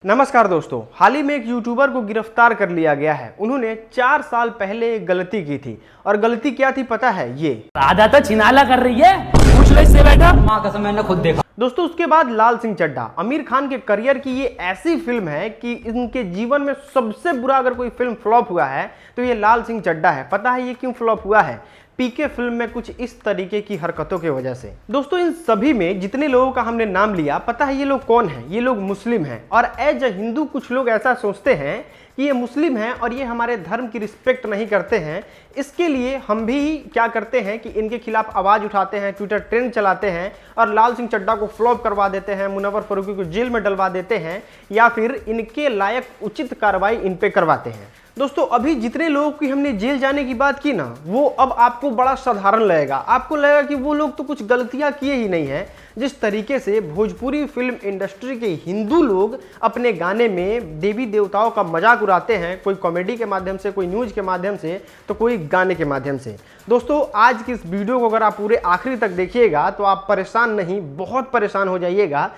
नमस्कार दोस्तों, हाल ही में एक यूट्यूबर को गिरफ्तार कर लिया गया है। उन्होंने 4 साल पहले एक गलती की थी और गलती क्या थी पता है? ये राधा तो छिनाला कर रही है, पूछ लो इससे बेटा। मां कसम मैंने खुद देखा। दोस्तों उसके बाद लाल सिंह चड्ढा, आमिर खान के करियर की ये ऐसी फिल्म है कि इनके जीवन में सबसे बुरा अगर कोई फिल्म फ्लॉप हुआ है तो ये लाल सिंह चड्ढा है। पता है ये क्यों फ्लॉप हुआ है? पीके फिल्म में कुछ इस तरीके की हरकतों की वजह से। दोस्तों इन सभी में जितने लोगों का हमने नाम लिया, पता है ये लोग कौन हैं? ये लोग मुस्लिम हैं और एज अ हिंदू कुछ लोग ऐसा सोचते हैं कि ये मुस्लिम हैं और ये हमारे धर्म की रिस्पेक्ट नहीं करते हैं। इसके लिए हम भी क्या करते हैं कि इनके खिलाफ आवाज उठाते हैं, ट्विटर ट्रेंड चलाते हैं और लाल सिंह चड्ढा को फ्लॉप करवा देते हैं, मुनव्वर फारूकी को जेल में डलवा देते हैं या फिर इनके लायक उचित कार्रवाई इन पे करवाते हैं। दोस्तों अभी जितने लोगों की हमने जेल जाने की बात की ना, वो अब आपको बड़ा साधारण लगेगा। आपको लगेगा कि वो लोग तो कुछ गलतियां किए ही नहीं हैं। जिस तरीके से भोजपुरी फिल्म इंडस्ट्री के हिंदू लोग अपने गाने में देवी देवताओं का मजाक उड़ाते हैं, कोई कॉमेडी के माध्यम से, कोई न्यूज के माध्यम से, तो कोई गाने के माध्यम से। दोस्तों आज की इस वीडियो को अगर आप पूरे आखिरी तक देखिएगा तो आप परेशान नहीं, बहुत परेशान हो जाइएगा।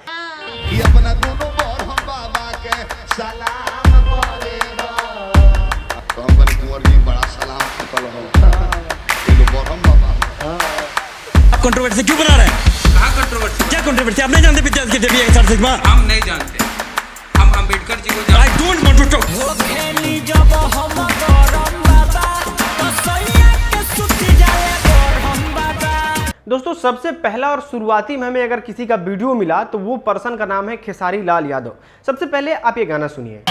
कंट्रोवर्सी क्यों बना रहे हैं? कहाँ कंट्रोवर्सी? क्या कंट्रोवर्सी? आप नहीं जानते पिक्चर के देवी हम नहीं जानते, हम अंबेडकर जी को I don't want to talk. दोस्तों सबसे पहला और शुरुआती में हमें अगर किसी का वीडियो मिला तो वो पर्सन का नाम है खेसारी लाल यादव। सबसे पहले आप ये गाना सुनिए।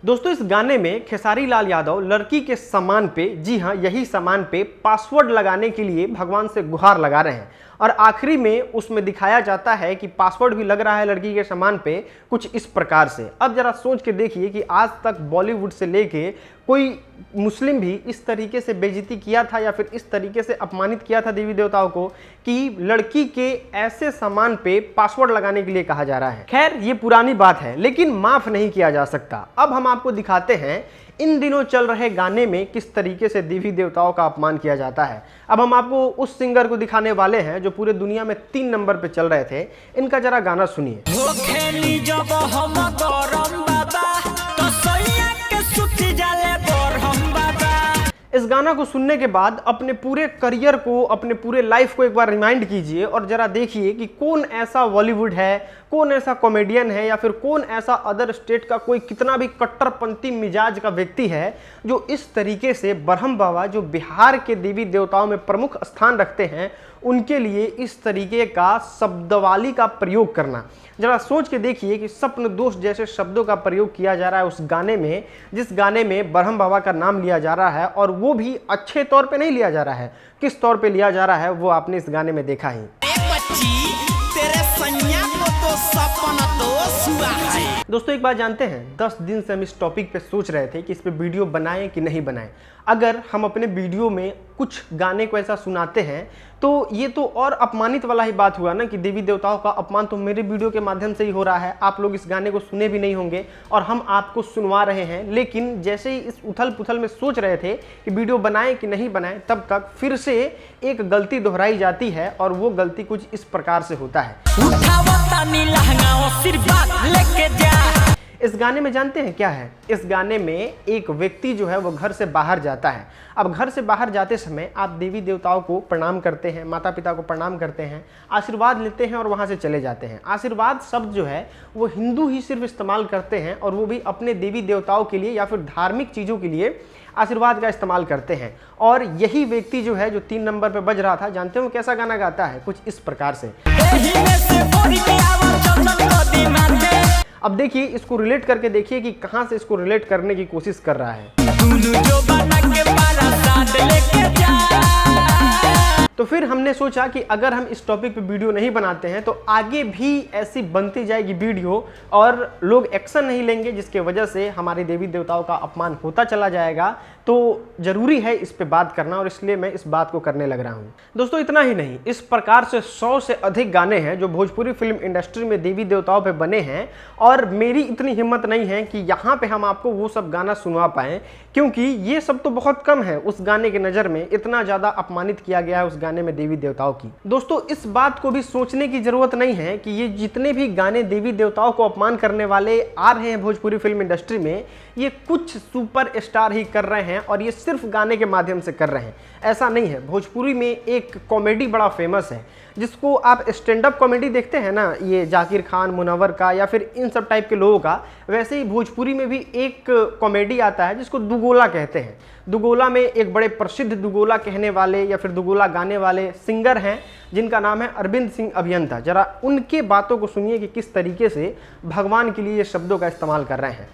दोस्तों इस गाने में खेसारी लाल यादव लड़की के सामान पे, जी हाँ यही सामान पे पासवर्ड लगाने के लिए भगवान से गुहार लगा रहे हैं और आखिरी में उसमें दिखाया जाता है कि पासवर्ड भी लग रहा है लड़की के सामान पे कुछ इस प्रकार से। अब जरा सोच के देखिए कि आज तक बॉलीवुड से लेके कोई मुस्लिम भी इस तरीके से बेइज्जती किया था या फिर इस तरीके से अपमानित किया था देवी देवताओं को कि लड़की के ऐसे सामान पे पासवर्ड लगाने के लिए कहा जा रहा है। खैर ये पुरानी बात है लेकिन माफ नहीं किया जा सकता। अब हम आपको दिखाते हैं इन दिनों चल रहे गाने में किस तरीके से देवी देवताओं का अपमान किया जाता है। अब हम आपको उस सिंगर को दिखाने वाले हैं जो पूरे दुनिया में 3 नंबर पे चल रहे थे। इनका जरा गाना सुनिए। इस गाना को सुनने के बाद अपने पूरे करियर को, अपने पूरे लाइफ को एक बार रिमाइंड कीजिए और जरा देखिए कि कौन ऐसा बॉलीवुड है, कौन ऐसा कॉमेडियन है या फिर कौन ऐसा अदर स्टेट का कोई कितना भी कट्टरपंथी मिजाज का व्यक्ति है जो इस तरीके से ब्रह्म बाबा, जो बिहार के देवी देवताओं में प्रमुख स्थान रखते हैं, उनके लिए इस तरीके का शब्दवाली का प्रयोग करना। जरा सोच के देखिए कि स्वप्न दोष जैसे शब्दों का प्रयोग किया जा रहा है उस गाने में, जिस गाने में ब्रह्म बाबा का नाम लिया जा रहा है और वो भी अच्छे तौर पे नहीं लिया जा रहा है। किस तौर पे लिया जा रहा है वो आपने इस गाने में देखा ही। दोस्तों एक बात जानते हैं, 10 दिन से हम इस टॉपिक पे सोच रहे थे कि इस पे वीडियो बनाएं कि नहीं बनाएं। अगर हम अपने वीडियो में कुछ गाने को ऐसा सुनाते हैं तो ये तो और अपमानित वाला ही बात हुआ ना कि देवी देवताओं का अपमान तो मेरे वीडियो के माध्यम से ही हो रहा है। आप लोग इस गाने को सुने भी नहीं होंगे और हम आपको सुनवा रहे हैं। लेकिन जैसे ही इस उथल पुथल में सोच रहे थे कि वीडियो बनाएं कि नहीं बनाएं, तब तक फिर से एक गलती दोहराई जाती है और वो गलती कुछ इस प्रकार से होता है। इस गाने में जानते हैं क्या है? इस गाने में एक व्यक्ति जो है वो घर से बाहर जाता है। अब घर से बाहर जाते समय आप देवी देवताओं को प्रणाम करते हैं, माता पिता को प्रणाम करते हैं, आशीर्वाद लेते हैं और वहाँ से चले जाते हैं। आशीर्वाद शब्द जो है वो हिंदू ही सिर्फ इस्तेमाल करते हैं और वो भी अपने देवी देवताओं के लिए या फिर धार्मिक चीज़ों के लिए आशीर्वाद का इस्तेमाल करते हैं। और यही व्यक्ति जो है जो 3 नंबर पे बज रहा था, जानते हो कैसा गाना गाता है? कुछ इस प्रकार से। अब देखिए इसको रिलेट करके देखिए कि कहां से इसको रिलेट करने की कोशिश कर रहा है। तो फिर हमने सोचा कि अगर हम इस टॉपिक पे वीडियो नहीं बनाते हैं तो आगे भी ऐसी बनती जाएगी वीडियो और लोग एक्शन नहीं लेंगे, जिसके वजह से हमारे देवी देवताओं का अपमान होता चला जाएगा। तो ज़रूरी है इस पे बात करना और इसलिए मैं इस बात को करने लग रहा हूँ। दोस्तों इतना ही नहीं, इस प्रकार से 100 से अधिक गाने हैं जो भोजपुरी फिल्म इंडस्ट्री में देवी देवताओं पे बने हैं और मेरी इतनी हिम्मत नहीं है कि यहाँ पे हम आपको वो सब गाना सुनवा पाएँ, क्योंकि ये सब तो बहुत कम है उस गाने के नज़र में। इतना ज़्यादा अपमानित किया गया है उस गाने में देवी देवताओं की। दोस्तों इस बात को भी सोचने की ज़रूरत नहीं है कि ये जितने भी गाने देवी देवताओं को अपमान करने वाले आ रहे हैं भोजपुरी फिल्म इंडस्ट्री में, ये कुछ सुपर स्टार ही कर रहे हैं और ये सिर्फ गाने के माध्यम से कर रहे हैं। ऐसा नहीं है। भोजपुरी में एक कॉमेडी बड़ा फेमस है जिसको आप स्टैंड अप कॉमेडी देखते हैं ना, ये जाकिर खान, मुनव्वर का या फिर इन सब टाइप के लोगों का, वैसे ही भोजपुरी में भी एक कॉमेडी आता है जिसको दुगोला कहते हैं। दुगोला में एक बड़े प्रसिद्ध दुगोला कहने वाले या फिर दुगोला गाने वाले सिंगर हैं जिनका नाम है अरविंद सिंह अभियंता। जरा उनके बातों को सुनिए कि किस तरीके से भगवान के लिए ये शब्दों का इस्तेमाल कर रहे हैं।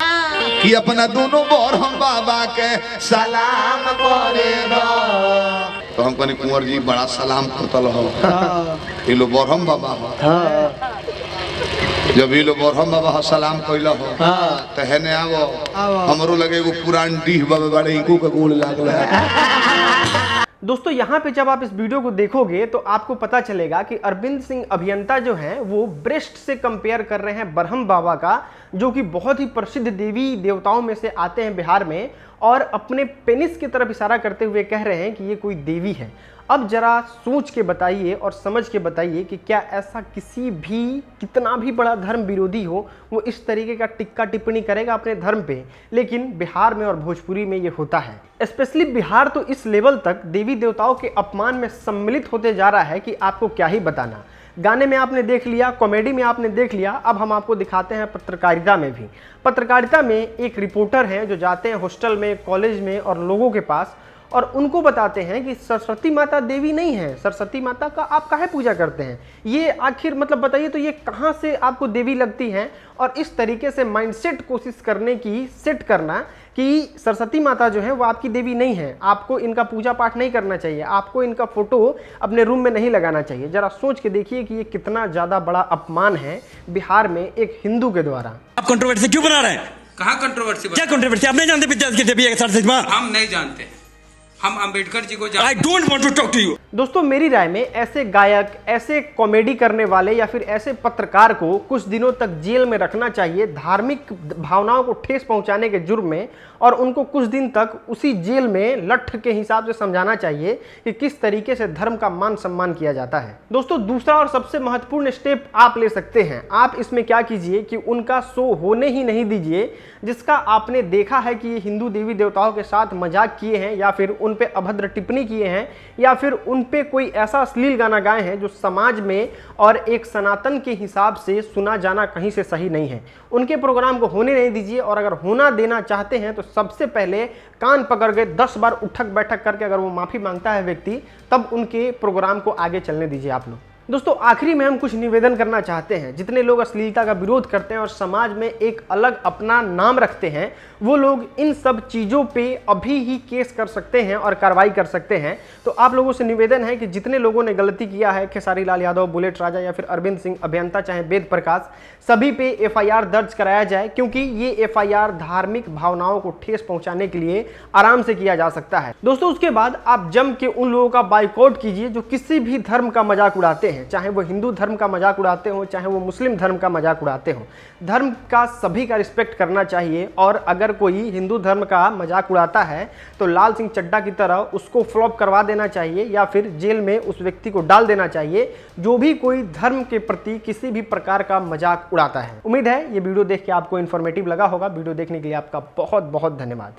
कि अपना दोनों बोर हम बाबा के सलाम करे तो हम कहनी कुंवर जी बड़ा सलाम करतल हो। ये लो बोर हम बाबा हो। जब ये लो बोर हम बाबा सलाम कैला हो तो हेने आवो हमरो लगे वो पुरान डीह बाबा बड़े इनको के गोल लागल है। दोस्तों यहाँ पे जब आप इस वीडियो को देखोगे तो आपको पता चलेगा कि अरविंद सिंह अभियंता जो हैं वो ब्रेस्ट से कंपेयर कर रहे हैं बरहम बाबा का, जो कि बहुत ही प्रसिद्ध देवी देवताओं में से आते हैं बिहार में, और अपने पेनिस की तरफ इशारा करते हुए कह रहे हैं कि ये कोई देवी है। अब जरा सोच के बताइए और समझ के बताइए कि क्या ऐसा किसी भी कितना भी बड़ा धर्म विरोधी हो वो इस तरीके का टिक्का टिप्पणी करेगा अपने धर्म पे। लेकिन बिहार में और भोजपुरी में ये होता है। स्पेशली बिहार तो इस लेवल तक देवी देवताओं के अपमान में सम्मिलित होते जा रहा है कि आपको क्या ही बताना। गाने में आपने देख लिया, कॉमेडी में आपने देख लिया, अब हम आपको दिखाते हैं पत्रकारिता में भी। पत्रकारिता में एक रिपोर्टर हैं जो जाते हैं हॉस्टल में, कॉलेज में और लोगों के पास और उनको बताते हैं कि सरस्वती माता देवी नहीं है, सरस्वती माता का आप काहे पूजा करते हैं, ये आखिर मतलब बताइए तो ये कहाँ से आपको देवी लगती हैं। और इस तरीके से माइंडसेट कोशिश करने की सेट करना कि सरस्वती माता जो है वो आपकी देवी नहीं है, आपको इनका पूजा पाठ नहीं करना चाहिए, आपको इनका फोटो अपने रूम में नहीं लगाना चाहिए। जरा सोच के देखिए कि ये कितना ज़्यादा बड़ा अपमान है बिहार में एक हिंदू के द्वारा। आप कंट्रोवर्सी क्यों बना रहे हैं? कहाँ कंट्रोवर्सी? क्या कंट्रोवर्सी? आप नहीं जानते विद्यार्थी की देवी है सरस्वती माँ? हम नहीं जानते, हम अंबेडकर जी को I जानते। don't want to talk to you. दोस्तों मेरी राय में ऐसे गायक, ऐसे कॉमेडी करने वाले या फिर ऐसे पत्रकार को कुछ दिनों तक जेल में रखना चाहिए धार्मिक भावनाओं को ठेस पहुंचाने के जुर्म में, और उनको कुछ दिन तक उसी जेल में लठ के हिसाब से समझाना चाहिए कि किस तरीके से धर्म का मान सम्मान किया जाता है। दोस्तों दूसरा और सबसे महत्वपूर्ण स्टेप आप ले सकते हैं। आप इसमें क्या कीजिए कि उनका शो होने ही नहीं दीजिए जिसका आपने देखा है कि ये हिंदू देवी देवताओं के साथ मजाक किए हैं या फिर उन पे अभद्र टिप्पणी किए हैं या फिर उन पे कोई ऐसा अश्लील गाना गाए हैं जो समाज में और एक सनातन के हिसाब से सुना जाना कहीं से सही नहीं है। उनके प्रोग्राम को होने नहीं दीजिए, और अगर होना देना चाहते हैं तो सबसे पहले कान पकड़ के 10 बार उठक बैठक करके अगर वो माफ़ी मांगता है व्यक्ति, तब उनके प्रोग्राम को आगे चलने दीजिए आप लोग। दोस्तों आखिरी में हम कुछ निवेदन करना चाहते हैं। जितने लोग अश्लीलता का विरोध करते हैं और समाज में एक अलग अपना नाम रखते हैं, वो लोग इन सब चीज़ों पे अभी ही केस कर सकते हैं और कार्रवाई कर सकते हैं। तो आप लोगों से निवेदन है कि जितने लोगों ने गलती किया है, खेसारी लाल यादव, बुलेट राजा या फिर अरविंद सिंह अभियंता चाहे वेद प्रकाश, सभी पे FIR दर्ज कराया जाए, क्योंकि ये FIR धार्मिक भावनाओं को ठेस पहुंचाने के लिए आराम से किया जा सकता है। दोस्तों उसके बाद आप जम के उन लोगों का बाइकआउट कीजिए जो किसी भी धर्म का मजाक उड़ाते हैं, चाहे वो हिंदू धर्म का मजाक उड़ाते हो, चाहे वो मुस्लिम धर्म का मजाक उड़ाते हो। धर्म का सभी का रिस्पेक्ट करना चाहिए, और अगर कोई हिंदू धर्म का मजाक उड़ाता है तो लाल सिंह चड्ढा की तरह उसको फ्लॉप करवा देना चाहिए या फिर जेल में उस व्यक्ति को डाल देना चाहिए जो भी कोई धर्म के प्रति किसी भी प्रकार का मजाक उड़ाता है। उम्मीद है ये वीडियो देख के आपको इन्फॉर्मेटिव लगा होगा। वीडियो देखने के लिए आपका बहुत बहुत धन्यवाद।